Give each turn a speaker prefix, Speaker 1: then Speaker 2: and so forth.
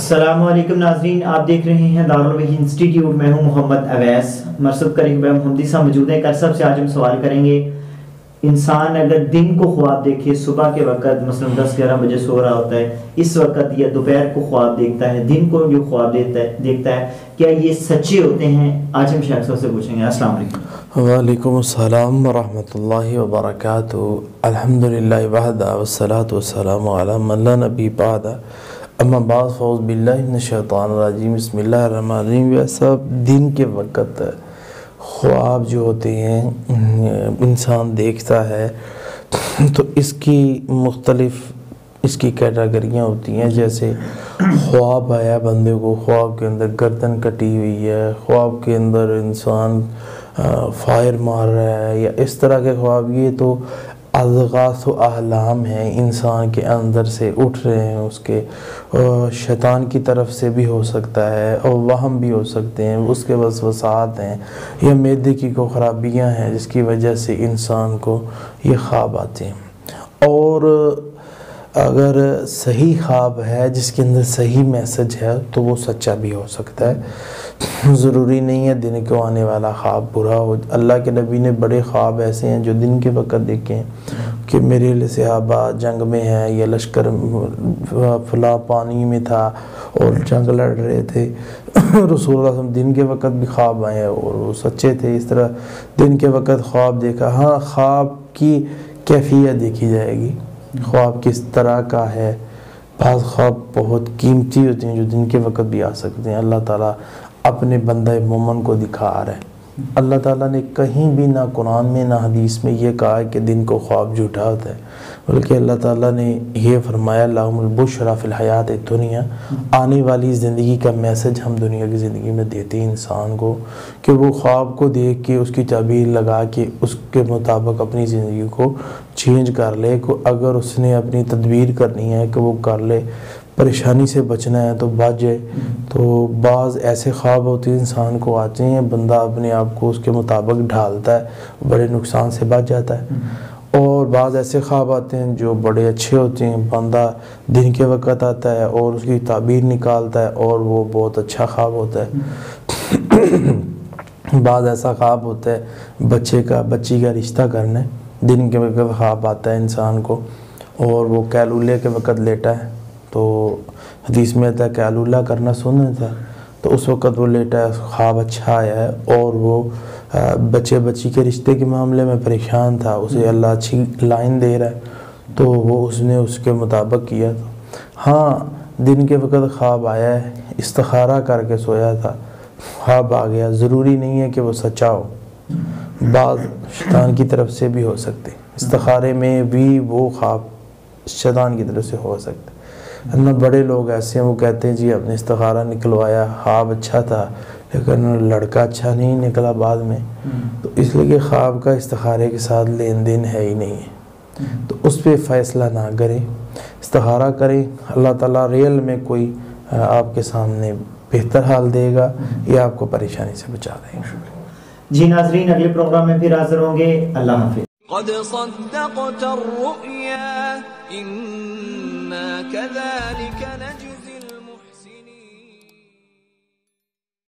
Speaker 1: السلام علیکم ناظرین، آپ دیکھ رہے ہیں دارالوحی انسٹیٹیوٹ۔ میں ہوں محمد اویس۔ مرصد کریم محمدی صاحب موجود ہیں۔ سب سے آج ہم سوال کریں گے، انسان اگر دن کو خواب دیکھے، صبح کے وقت مثلا 10-11 بجے سو رہا ہوتا ہے، اس وقت یا دوپہر کو خواب دیکھتا ہے، دن کو جو خواب دیکھتا ہے، کیا یہ سچے ہوتے ہیں؟ آج ہم شیخ صاحب سے پوچھیں گے۔ السلام علیکم۔
Speaker 2: وعلیکم السلام ورحمۃ اللہ وبرکاتہ۔ الحمدللہ وحدہ والصلاۃ والسلام علی من لا نبی بعدہ، اما بعد فاعوذ باللہ من الشیطان الرجیم، بسم اللہ الرحمن الرحیم۔ یہ سب دن کے وقت خواب جو ہوتے ہیں انسان دیکھتا ہے تو اس کی مختلف کیٹاگریاں ہوتی ہیں۔ جیسے خواب آیا بندے کو، خواب کے اندر گردن کٹی ہوئی ہے، خواب کے اندر انسان فائر مار رہا ہے، یا اس طرح کے خواب، یہ تو اضغاث و احلام ہیں، انسان کے اندر سے اٹھ رہے ہیں، اس کے شیطان کی طرف سے بھی ہو سکتا ہے اور وہم بھی ہو سکتے ہیں، اس کے وسوسات ہیں، یا معدے کی کوئی خرابیاں ہیں جس کی وجہ سے انسان کو یہ خواب آتے ہیں۔ اور اگر صحیح خواب ہے جس کے اندر صحیح میسج ہے تو وہ سچا بھی ہو سکتا ہے، ضروری نہیں ہے دن کو آنے والا خواب برا ہو۔ اللہ کے نبی نے بڑے خواب ایسے ہیں جو دن کے وقت دیکھے ہیں کہ میرے صحابہ جنگ میں ہیں، یا لشکر فلاں پانی میں تھا اور جنگ لڑ رہے تھے، رسول اللہ صلی اللہ علیہ وسلم دن کے وقت بھی خواب آئے اور وہ سچے تھے۔ اس طرح دن کے وقت خواب دیکھا۔ ہاں، خواب کی کیفیت دیکھی جائے گی، خواب کس طرح کا ہے۔ بعض خواب بہت قیمتی ہوتے ہیں جو دن کے وقت بھی آ سکتے ہیں۔ اللہ تعالیٰ اپنے بندہ مومن کو دکھا رہے ہیں۔ اللہ تعالیٰ نے کہیں بھی نہ قرآن میں نہ حدیث میں یہ کہا ہے کہ دن کو خواب جھوٹا ہوتا ہے، بلکہ اللہ تعالیٰ نے یہ فرمایا لہم البشریٰ فی الحیات الدنیا، آنے والی زندگی کا میسج ہم دنیا کی زندگی میں دیتے ہیں انسان کو، کہ وہ خواب کو دیکھ کے اس کی تعبیر لگا کے اس کے مطابق اپنی زندگی کو چینج کر لے۔ اگر اس نے اپنی تدبیر کرنی ہے کہ وہ کر لے، پریشانی سے بچنا ہے تو بچ جائے۔ تو بعض ایسے خواب ہوتے ہیں انسان کو آتے ہیں، بندہ اپنے آپ کو اس کے مطابق ڈھالتا ہے، بڑے نقصان سے بچ جاتا ہے۔ اور بعض ایسے خواب آتے ہیں جو بڑے اچھے ہوتے ہیں، بندہ دن کے وقت آتا ہے اور اس کی تعبیر نکالتا ہے اور وہ بہت اچھا خواب ہوتا ہے۔ بعض ایسا خواب ہوتا ہے بچی کا رشتہ کرنا ہے، دن کے وقت خواب آتا ہے انسان کو، اور وہ کیلولے کے وقت لیٹا ہے، تو حدیث میں آتا ہے کیلولہ کرنا سنت ہے، تو اس وقت وہ لیٹا ہے، خواب اچھا آیا ہے اور وہ بچی کے رشتے کے معاملے میں پریشان تھا، اسے اللہ اچھی لائن دے رہا ہے تو وہ اس نے اس کے مطابق کیا۔ ہاں، دن کے وقت خواب آیا ہے، استخارہ کر کے سویا تھا، خواب آ گیا، ضروری نہیں ہے کہ وہ سچا ہو، بعض شیطان کی طرف سے بھی ہو سکتے، استخارے میں بھی وہ خواب شیطان کی طرف سے ہو سکتے۔ بڑے لوگ ایسے ہیں، وہ کہتے ہیں جی اپنے استخارہ نکلوایا، خواب اچھا تھا لیکن لڑکا اچھا نہیں نکلا بعد میں، تو اس لیے کہ خواب کا استخارے کے ساتھ لین دین ہے ہی نہیں ہے، تو اس پہ فیصلہ نہ کریں، استخارہ کریں، اللہ تعالیٰ ریئل میں کوئی آپ کے سامنے بہتر حال دے گا یا آپ کو پریشانی سے بچا دے گا۔
Speaker 1: جی ناظرین، اگلے پروگرام میں پھر حاضر ہوں گے۔ اللہ حافظ۔
Speaker 3: قد صدقت الرؤيا إنا كذلك